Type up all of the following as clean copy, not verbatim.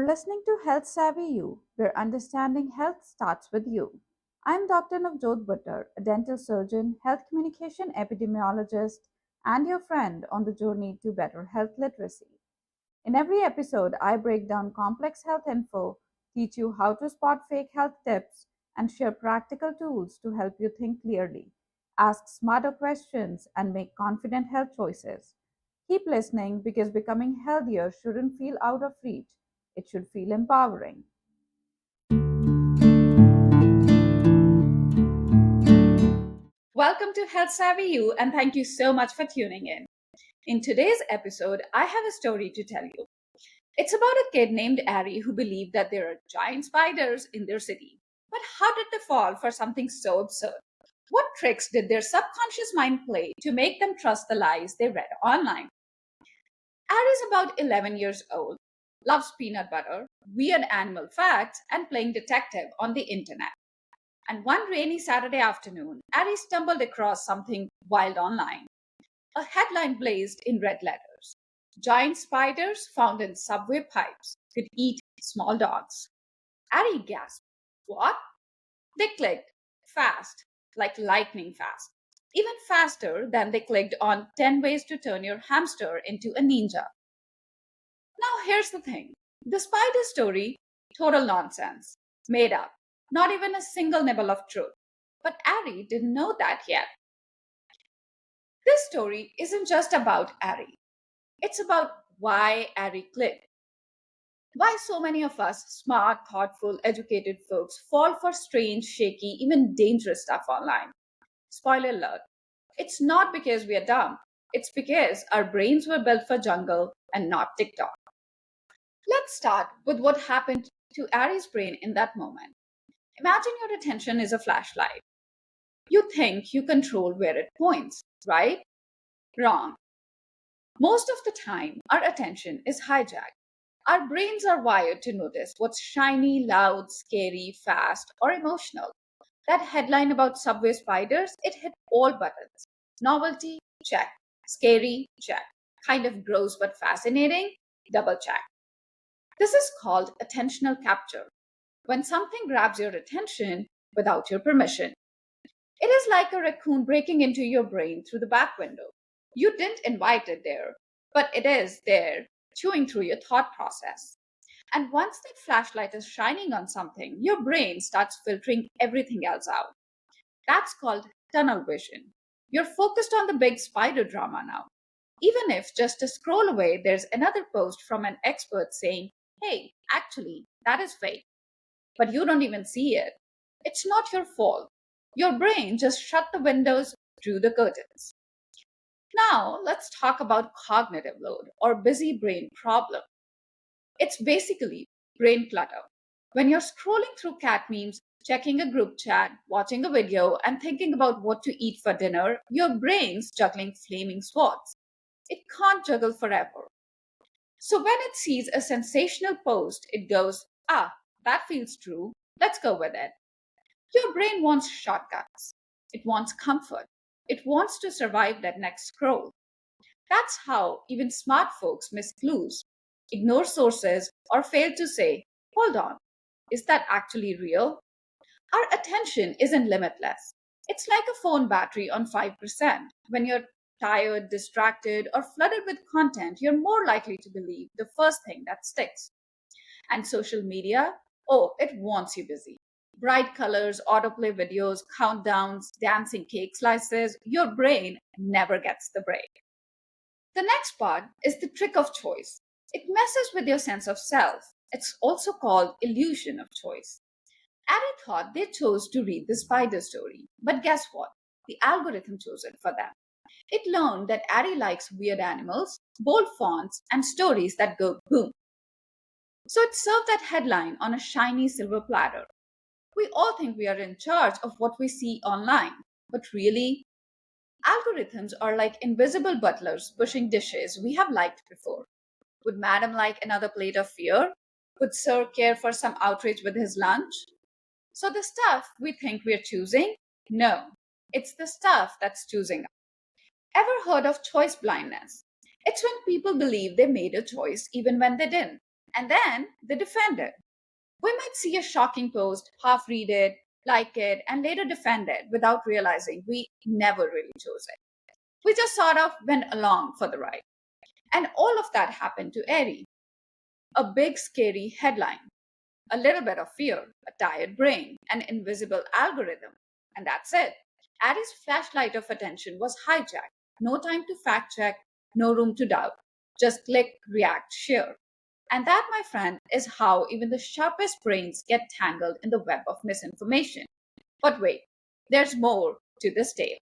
You're listening to Health Savvy You, where understanding health starts with you. I'm Dr. Navjot Buttar, a dental surgeon, health communication epidemiologist, and your friend on the journey to better health literacy. In every episode, I break down complex health info, teach you how to spot fake health tips, and share practical tools to help you think clearly, ask smarter questions, and make confident health choices. Keep listening because becoming healthier shouldn't feel out of reach, it should feel empowering. Welcome to Health Savvy You, and thank you so much for tuning in. In today's episode, I have a story to tell you. It's about a kid named Ari who believed that there are giant spiders in their city. But how did they fall for something so absurd? What tricks did their subconscious mind play to make them trust the lies they read online? Ari is about 11 years old, loves peanut butter, weird animal facts, and playing detective on the internet. And one rainy Saturday afternoon, Ari stumbled across something wild online. A headline blazed in red letters: Giant spiders found in subway pipes could eat small dogs. Ari gasped. What? They clicked fast, like lightning fast. Even faster than they clicked on 10 ways to turn your hamster into a ninja. Now, here's the thing: the spider story, total nonsense, made up, not even a single nibble of truth. But Ari didn't know that yet. This story isn't just about Ari, it's about why Ari clicked. Why so many of us, smart, thoughtful, educated folks, fall for strange, shaky, even dangerous stuff online. Spoiler alert: it's not because we are dumb, it's because our brains were built for jungle and not TikTok. Let's start with what happened to Ari's brain in that moment. Imagine your attention is a flashlight. You think you control where it points, right? Wrong. Most of the time, our attention is hijacked. Our brains are wired to notice what's shiny, loud, scary, fast, or emotional. That headline about subway spiders, it hit all buttons. Novelty, check. Scary, check. Kind of gross but fascinating, double check. This is called attentional capture, when something grabs your attention without your permission. It is like a raccoon breaking into your brain through the back window. You didn't invite it there, but it is there, chewing through your thought process. And once that flashlight is shining on something, your brain starts filtering everything else out. That's called tunnel vision. You're focused on the big spider drama now. Even if just a scroll away, there's another post from an expert saying, hey, actually, that is fake. But you don't even see it. It's not your fault. Your brain just shut the windows, drew the curtains. Now, let's talk about cognitive load or busy brain problem. It's basically brain clutter. When you're scrolling through cat memes, checking a group chat, watching a video, and thinking about what to eat for dinner, your brain's juggling flaming swords. It can't juggle forever. So when it sees a sensational post, it goes, that feels true. Let's go with it. Your brain wants shortcuts. It wants comfort. It wants to survive that next scroll. That's how even smart folks miss clues, ignore sources, or fail to say, hold on, is that actually real? Our attention isn't limitless. It's like a phone battery on 5%. When you're tired, distracted, or flooded with content, you're more likely to believe the first thing that sticks. And social media, oh, it wants you busy. Bright colors, autoplay videos, countdowns, dancing cake slices, your brain never gets the break. The next part is the trick of choice. It messes with your sense of self. It's also called illusion of choice. Ari thought they chose to read the spider story, but guess what? The algorithm chose it for them. It learned that Ari likes weird animals, bold fonts, and stories that go boom. So it served that headline on a shiny silver platter. We all think we are in charge of what we see online, but really, algorithms are like invisible butlers pushing dishes we have liked before. Would Madam like another plate of fear? Would Sir care for some outrage with his lunch? So the stuff we think we're choosing? No, it's the stuff that's choosing us. Ever heard of choice blindness? It's when people believe they made a choice even when they didn't. And then they defend it. We might see a shocking post, half read it, like it, and later defend it without realizing we never really chose it. We just sort of went along for the ride. And all of that happened to Eri. A big, scary headline, a little bit of fear, a tired brain, an invisible algorithm. And that's it. Ari's flashlight of attention was hijacked. No time to fact check, no room to doubt. Just click, react, share. And that, my friend, is how even the sharpest brains get tangled in the web of misinformation. But wait, there's more to this tale.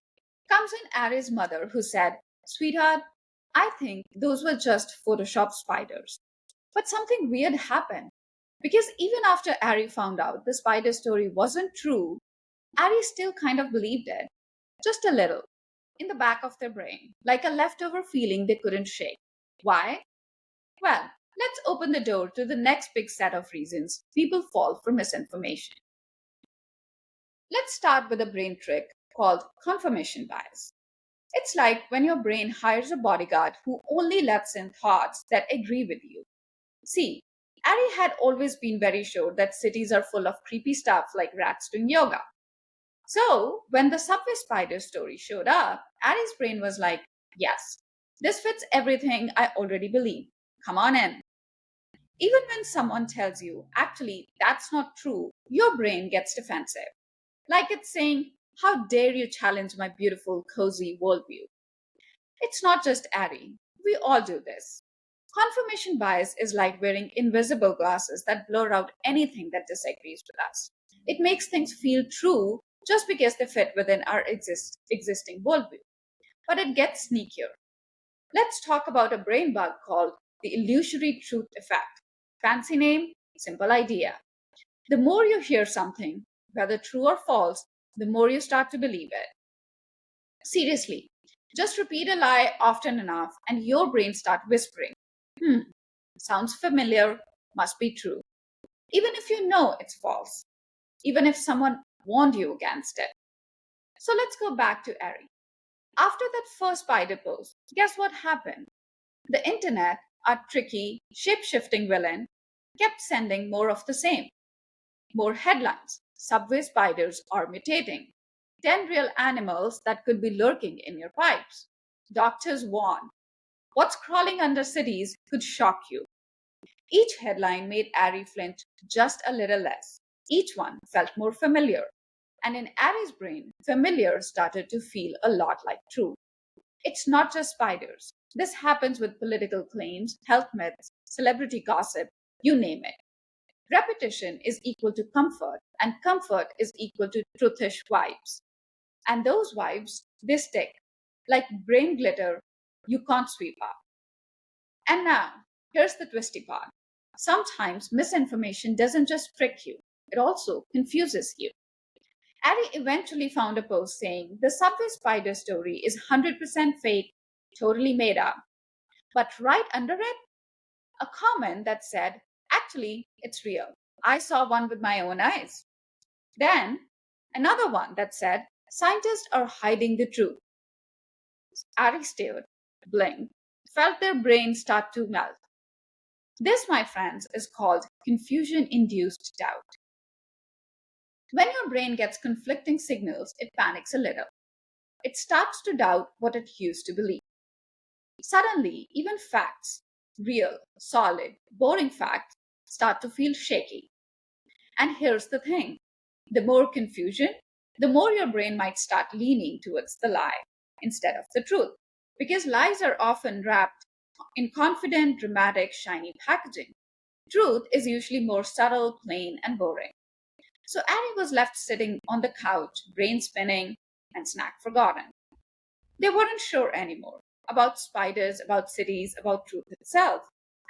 Comes in Ari's mother, who said, "Sweetheart, I think those were just Photoshop spiders." But something weird happened. Because even after Ari found out the spider story wasn't true, Ari still kind of believed it. Just a little. In the back of their brain. Like a leftover feeling they couldn't shake. Why? Well, let's open the door to the next big set of reasons people fall for misinformation. Let's start with a brain trick called confirmation bias. It's like when your brain hires a bodyguard who only lets in thoughts that agree with you. See, Ari had always been very sure that cities are full of creepy stuff like rats doing yoga. So, when the subway spider story showed up, Ari's brain was like, yes, this fits everything I already believe. Come on in. Even when someone tells you, actually, that's not true, your brain gets defensive. Like it's saying, how dare you challenge my beautiful, cozy worldview? It's not just Ari. We all do this. Confirmation bias is like wearing invisible glasses that blur out anything that disagrees with us. It makes things feel true just because they fit within our existing worldview. But it gets sneakier. Let's talk about a brain bug called the illusory truth effect. Fancy name, simple idea. The more you hear something, whether true or false, the more you start to believe it. Seriously, just repeat a lie often enough and your brain starts whispering, hmm, sounds familiar, must be true. Even if you know it's false, even if someone warned you against it. So let's go back to Ari. After that first spider post, guess what happened? The internet, our tricky, shape shifting villain, kept sending more of the same. More headlines. Subway spiders are mutating. 10 real animals that could be lurking in your pipes. Doctors warn. What's crawling under cities could shock you. Each headline made Ari flinch just a little less. Each one felt more familiar. And in Ari's brain, familiar started to feel a lot like true. It's not just spiders. This happens with political claims, health myths, celebrity gossip, you name it. Repetition is equal to comfort, and comfort is equal to truthish vibes. And those vibes, they stick like brain glitter you can't sweep up. And now, here's the twisty part. Sometimes misinformation doesn't just trick you, it also confuses you. Ari eventually found a post saying the subway spider story is 100% fake, totally made up. But right under it, a comment that said, actually, it's real. I saw one with my own eyes. Then, another one that said, scientists are hiding the truth. Ari stared, blinked, felt their brain start to melt. This, my friends, is called confusion induced doubt. When your brain gets conflicting signals, it panics a little. It starts to doubt what it used to believe. Suddenly, even facts, real, solid, boring facts, start to feel shaky. And here's the thing, the more confusion, the more your brain might start leaning towards the lie instead of the truth. Because lies are often wrapped in confident, dramatic, shiny packaging. Truth is usually more subtle, plain, and boring. So Annie was left sitting on the couch, brain spinning, and snack forgotten. They weren't sure anymore about spiders, about cities, about truth itself.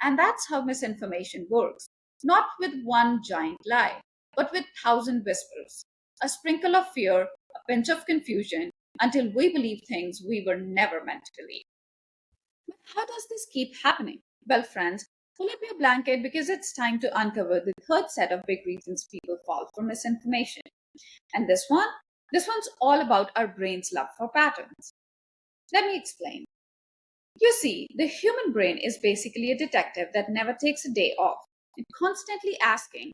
And that's how misinformation works. Not with one giant lie, but with thousand whispers. A sprinkle of fear, a pinch of confusion, until we believe things we were never meant to believe. But how does this keep happening? Well, friends, pull up your blanket because it's time to uncover the third set of big reasons people fall for misinformation. And this one's all about our brain's love for patterns. Let me explain. You see, the human brain is basically a detective that never takes a day off. and constantly asking,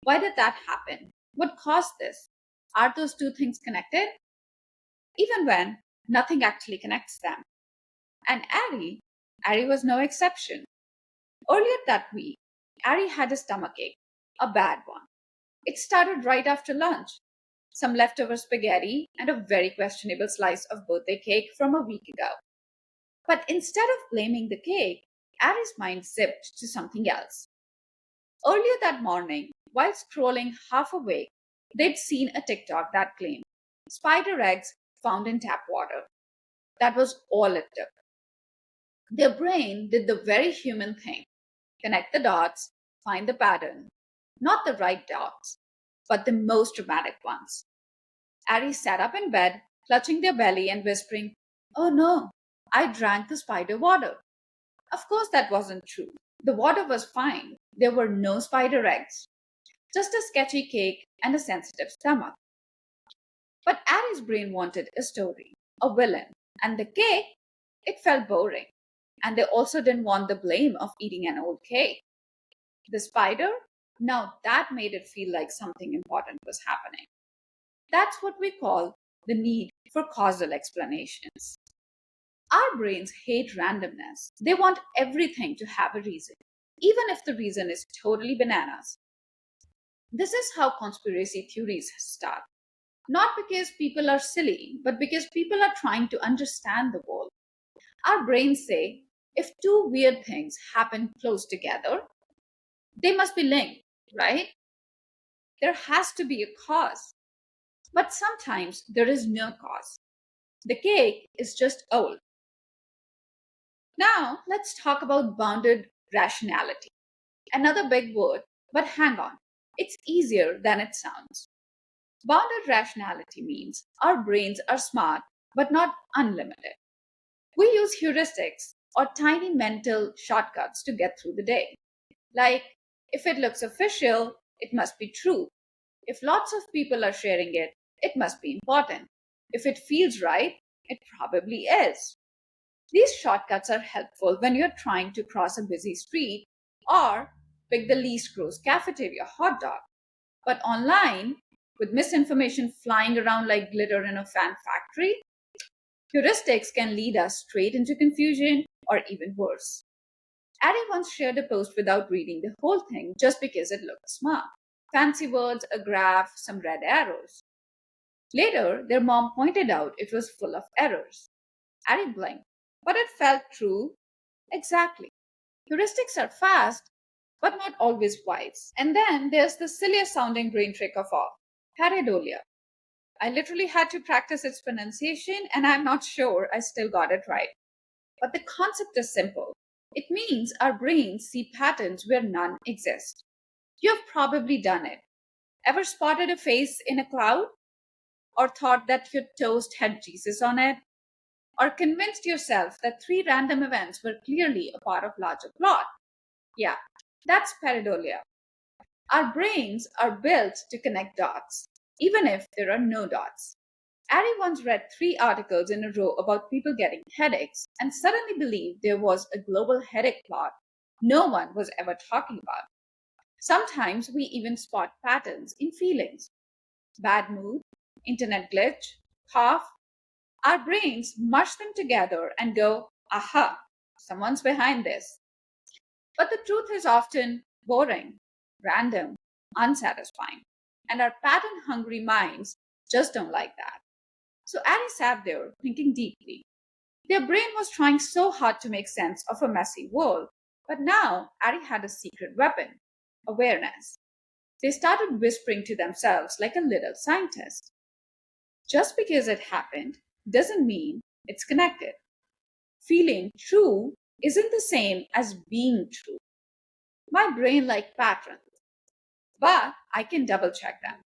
why did that happen? What caused this? Are those two things connected? Even when nothing actually connects them. And Ari was no exception. Earlier that week, Ari had a stomachache, a bad one. It started right after lunch. Some leftover spaghetti and a very questionable slice of birthday cake from a week ago. But instead of blaming the cake, Ari's mind zipped to something else. Earlier that morning, while scrolling half awake, they'd seen a TikTok that claimed spider eggs found in tap water. That was all it took. Their brain did the very human thing: connect the dots, find the pattern. Not the right dots, but the most dramatic ones. Ari sat up in bed, clutching their belly and whispering, "Oh no, I drank the spider water." Of course, that wasn't true. The water was fine. There were no spider eggs, just a sketchy cake and a sensitive stomach. But Ari's brain wanted a story, a villain, and the cake, it felt boring. And they also didn't want the blame of eating an old cake. The spider? Now that made it feel like something important was happening. That's what we call the need for causal explanations. Our brains hate randomness. They want everything to have a reason, even if the reason is totally bananas. This is how conspiracy theories start. Not because people are silly, but because people are trying to understand the world. Our brains say if two weird things happen close together, they must be linked, right? There has to be a cause. But sometimes there is no cause. The cake is just old. Now, let's talk about bounded rationality. Another big word, but hang on. It's easier than it sounds. Bounded rationality means our brains are smart, but not unlimited. We use heuristics or tiny mental shortcuts to get through the day. Like, if it looks official, it must be true. If lots of people are sharing it, it must be important. If it feels right, it probably is. These shortcuts are helpful when you're trying to cross a busy street or pick the least gross cafeteria hot dog. But online, with misinformation flying around like glitter in a fan factory, heuristics can lead us straight into confusion or even worse. Addie once shared a post without reading the whole thing just because it looked smart. Fancy words, a graph, some red arrows. Later, their mom pointed out it was full of errors. Addie blinked, but it felt true. Exactly. Heuristics are fast, but not always wise. And then there's the silliest sounding brain trick of all: pareidolia. I literally had to practice its pronunciation, and I'm not sure I still got it right. But the concept is simple. It means our brains see patterns where none exist. You've probably done it. Ever spotted a face in a cloud? Or thought that your toast had Jesus on it? Or convinced yourself that three random events were clearly a part of larger plot? Yeah, that's pareidolia. Our brains are built to connect dots, even if there are no dots. Ari once read three articles in a row about people getting headaches and suddenly believed there was a global headache plot no one was ever talking about. Sometimes we even spot patterns in feelings: bad mood, internet glitch, cough. Our brains mush them together and go, aha, someone's behind this. But the truth is often boring, random, unsatisfying. And our pattern hungry minds just don't like that. So Addie sat there thinking deeply. Their brain was trying so hard to make sense of a messy world. But now Addie had a secret weapon: awareness. They started whispering to themselves like a little scientist. Just because it happened doesn't mean it's connected. Feeling true isn't the same as being true. My brain likes patterns, but I can double check them.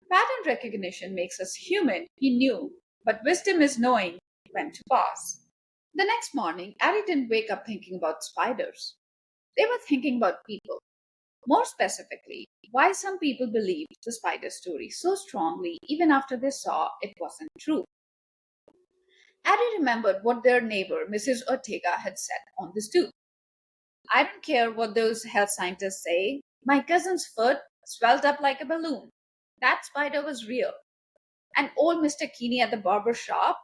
Pattern recognition makes us human, he knew, but wisdom is knowing when to pause. The next morning, Ari didn't wake up thinking about spiders. They were thinking about people. More specifically, why some people believed the spider story so strongly even after they saw it wasn't true. Ari remembered what their neighbor, Mrs. Ortega, had said on the stoop. I don't care what those health scientists say. My cousin's foot swelled up like a balloon. That spider was real. And old Mr. Keeney at the barber shop,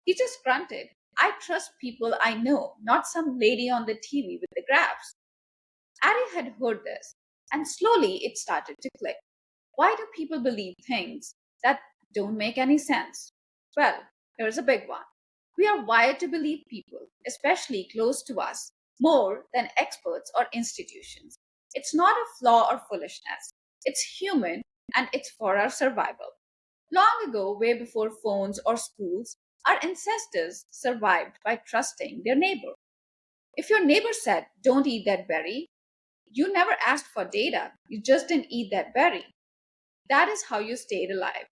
he just grunted. I trust people I know, not some lady on the TV with the graphs. Ari had heard this, and slowly it started to click. Why do people believe things that don't make any sense? Well, here's a big one. We are wired to believe people, especially close to us, more than experts or institutions. It's not a flaw or foolishness. It's human and it's for our survival. Long ago, way before phones or schools, our ancestors survived by trusting their neighbor. If your neighbor said, "Don't eat that berry," you never asked for data. You just didn't eat that berry. That is how you stayed alive.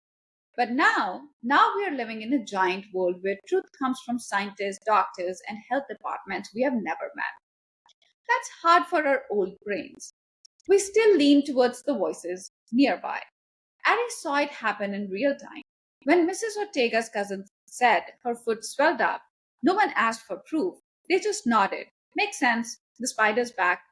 But now we are living in a giant world where truth comes from scientists, doctors, and health departments we have never met. That's hard for our old brains. We still lean towards the voices nearby. Ari saw it happen in real time. When Mrs. Ortega's cousin said her foot swelled up, no one asked for proof. They just nodded. Makes sense. The spider's back.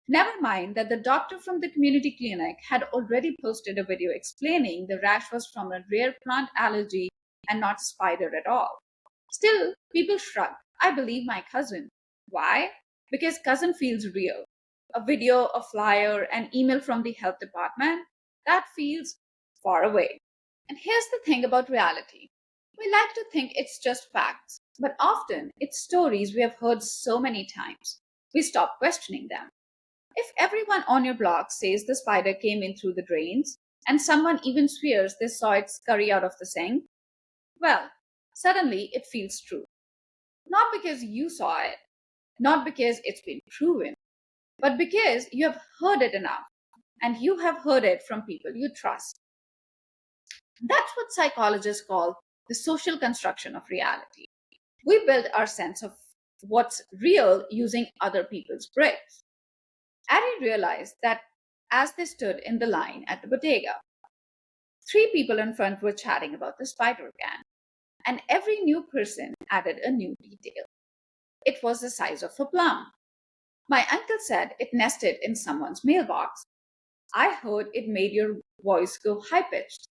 Never mind that the doctor from the community clinic had already posted a video explaining the rash was from a rare plant allergy and not a spider at all. Still, people shrugged. I believe my cousin. Why? Because cousin feels real. A video, a flyer, an email from the health department, that feels far away. And here's the thing about reality. We like to think it's just facts, but often it's stories we have heard so many times. We stop questioning them. If everyone on your block says the spider came in through the drains, and someone even swears they saw it scurry out of the sink, well, suddenly it feels true. Not because you saw it, not because it's been proven, but because you have heard it enough, and you have heard it from people you trust. That's what psychologists call the social construction of reality. We build our sense of what's real using other people's bricks. Ari realized that as they stood in the line at the bodega, three people in front were chatting about the spider again, and every new person added a new detail. It was the size of a plum. My uncle said it nested in someone's mailbox. I heard it made your voice go high pitched.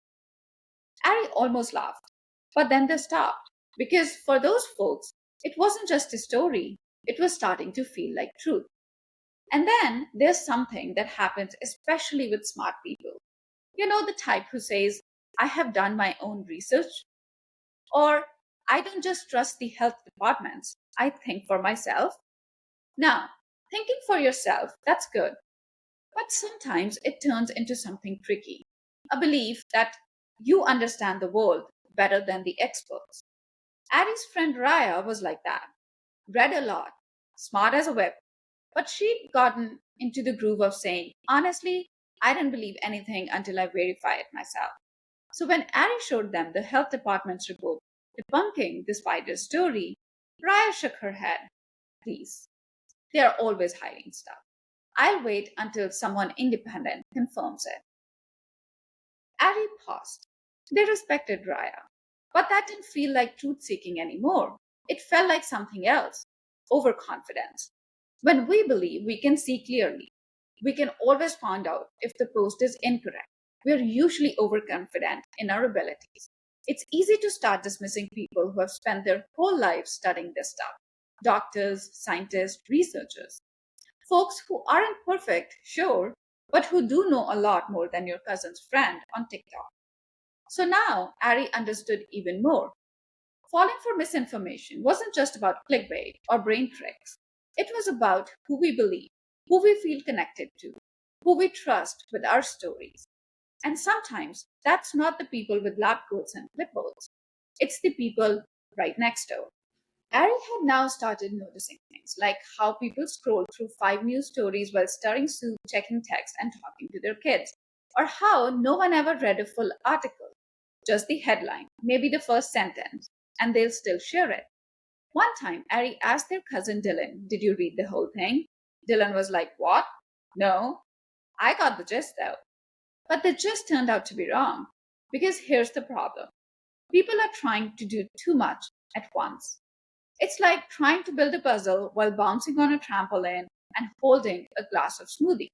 Ari almost laughed, but then they stopped because for those folks, it wasn't just a story, it was starting to feel like truth. And then there's something that happens, especially with smart people. You know, the type who says, I have done my own research, or I don't just trust the health departments, I think for myself. Now, thinking for yourself, that's good, but sometimes it turns into something tricky, a belief that you understand the world better than the experts. Addie's friend Raya was like that, read a lot, smart as a whip, but she'd gotten into the groove of saying, honestly, I didn't believe anything until I verified it myself. So when Ari showed them the health department's report debunking the spider story, Raya shook her head. Please, they are always hiding stuff. I'll wait until someone independent confirms it. Ari paused. They respected Raya, but that didn't feel like truth seeking anymore. It felt like something else, overconfidence. When we believe we can see clearly, we can always find out if the post is incorrect. We are usually overconfident in our abilities. It's easy to start dismissing people who have spent their whole lives studying this stuff: doctors, scientists, researchers, folks who aren't perfect, sure, but who do know a lot more than your cousin's friend on TikTok. So now Ari understood even more. Falling for misinformation wasn't just about clickbait or brain tricks. It was about who we believe, who we feel connected to, who we trust with our stories. And sometimes that's not the people with lab coats and clipboards. It's the people right next door. Ari had now started noticing things like how people scroll through five news stories while stirring soup, checking text, and talking to their kids, or how no one ever read a full article, just the headline, maybe the first sentence, and they'll still share it. One time, Ari asked their cousin Dylan, did you read the whole thing? Dylan was like, what? No, I got the gist though. But the gist turned out to be wrong. Because here's the problem: people are trying to do too much at once. It's like trying to build a puzzle while bouncing on a trampoline and holding a glass of smoothie.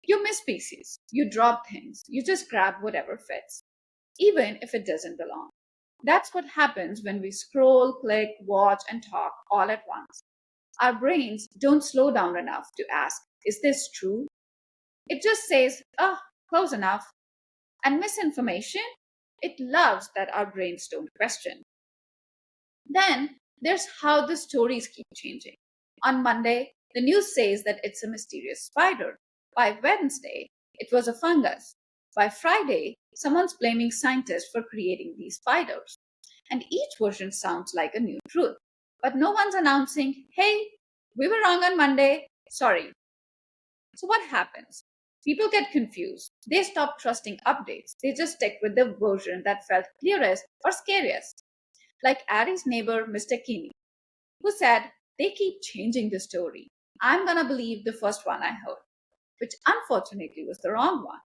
You miss pieces, you drop things, you just grab whatever fits, even if it doesn't belong. That's what happens when we scroll, click, watch, and talk all at once. Our brains don't slow down enough to ask, is this true? It just says, oh, close enough. And misinformation, it loves that our brains don't question. Then there's how the stories keep changing. On Monday, the news says that it's a mysterious spider. By Wednesday, it was a fungus. By Friday, someone's blaming scientists for creating these spiders. And each version sounds like a new truth. But no one's announcing, hey, we were wrong on Monday. Sorry. So what happens? People get confused. They stop trusting updates. They just stick with the version that felt clearest or scariest. Like Ari's neighbor, Mr. Kinney, who said, they keep changing the story. I'm gonna believe the first one I heard, which unfortunately was the wrong one.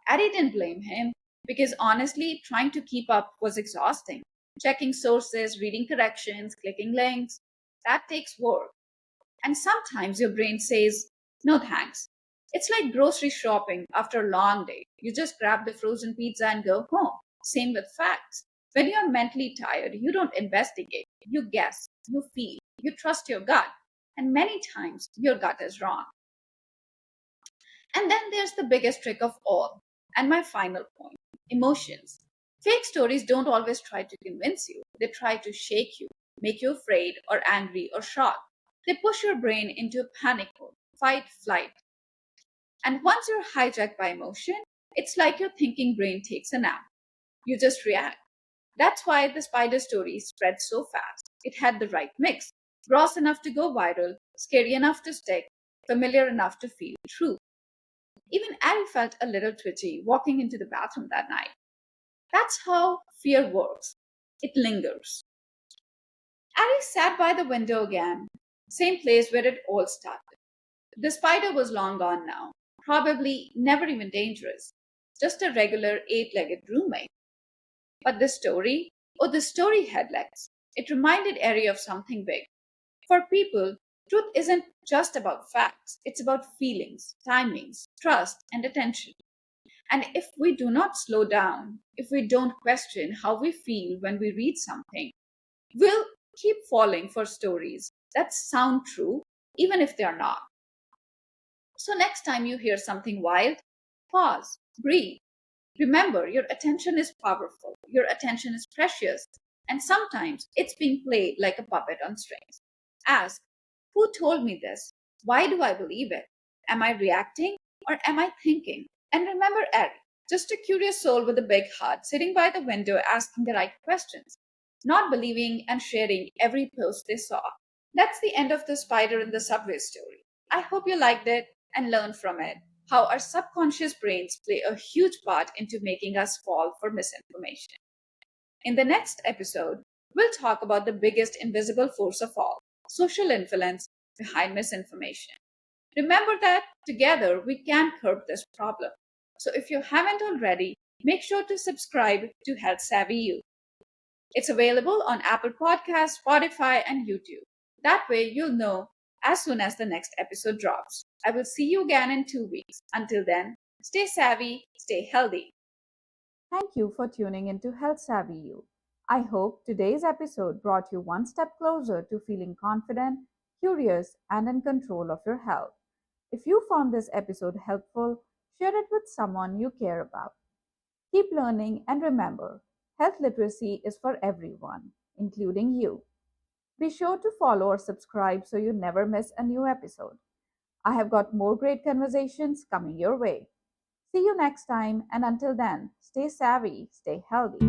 Ari didn't blame him because honestly, trying to keep up was exhausting. Checking sources, reading corrections, clicking links, that takes work. And sometimes your brain says, no thanks. It's like grocery shopping after a long day. You just grab the frozen pizza and go home. Same with facts. When you're mentally tired, you don't investigate. You guess, you feel, you trust your gut. And many times, your gut is wrong. And then there's the biggest trick of all, and my final point, emotions. Fake stories don't always try to convince you, they try to shake you, make you afraid or angry or shocked. They push your brain into a panic mode, fight, flight. And once you're hijacked by emotion, it's like your thinking brain takes a nap. You just react. That's why the spider story spread so fast. It had the right mix, gross enough to go viral, scary enough to stick, familiar enough to feel true. Even Ari felt a little twitchy walking into the bathroom that night. That's how fear works. It lingers. Ari sat by the window again, same place where it all started. The spider was long gone now, probably never even dangerous, just a regular eight-legged roommate. But the story, oh, the story had legs. It reminded Ari of something big. For people, truth isn't just about facts, it's about feelings, timings, trust, and attention. And if we do not slow down, if we don't question how we feel when we read something, we'll keep falling for stories that sound true, even if they are not. So, next time you hear something wild, pause, breathe. Remember, your attention is powerful, your attention is precious, and sometimes it's being played like a puppet on strings. Ask, who told me this? Why do I believe it? Am I reacting or am I thinking? And remember Eric, just a curious soul with a big heart sitting by the window asking the right questions, not believing and sharing every post they saw. That's the end of the spider in the subway story. I hope you liked it and learned from it how our subconscious brains play a huge part into making us fall for misinformation. In the next episode, we'll talk about the biggest invisible force of all, social influence behind misinformation. Remember that together we can curb this problem. So if you haven't already, make sure to subscribe to Health Savvy You. It's available on Apple Podcasts, Spotify, and YouTube. That way you'll know as soon as the next episode drops. I will see you again in 2 weeks. Until then, stay savvy, stay healthy. Thank you for tuning into Health Savvy You. I hope today's episode brought you one step closer to feeling confident, curious, and in control of your health. If you found this episode helpful, share it with someone you care about. Keep learning and remember, health literacy is for everyone, including you. Be sure to follow or subscribe so you never miss a new episode. I have got more great conversations coming your way. See you next time, and until then, stay savvy, stay healthy.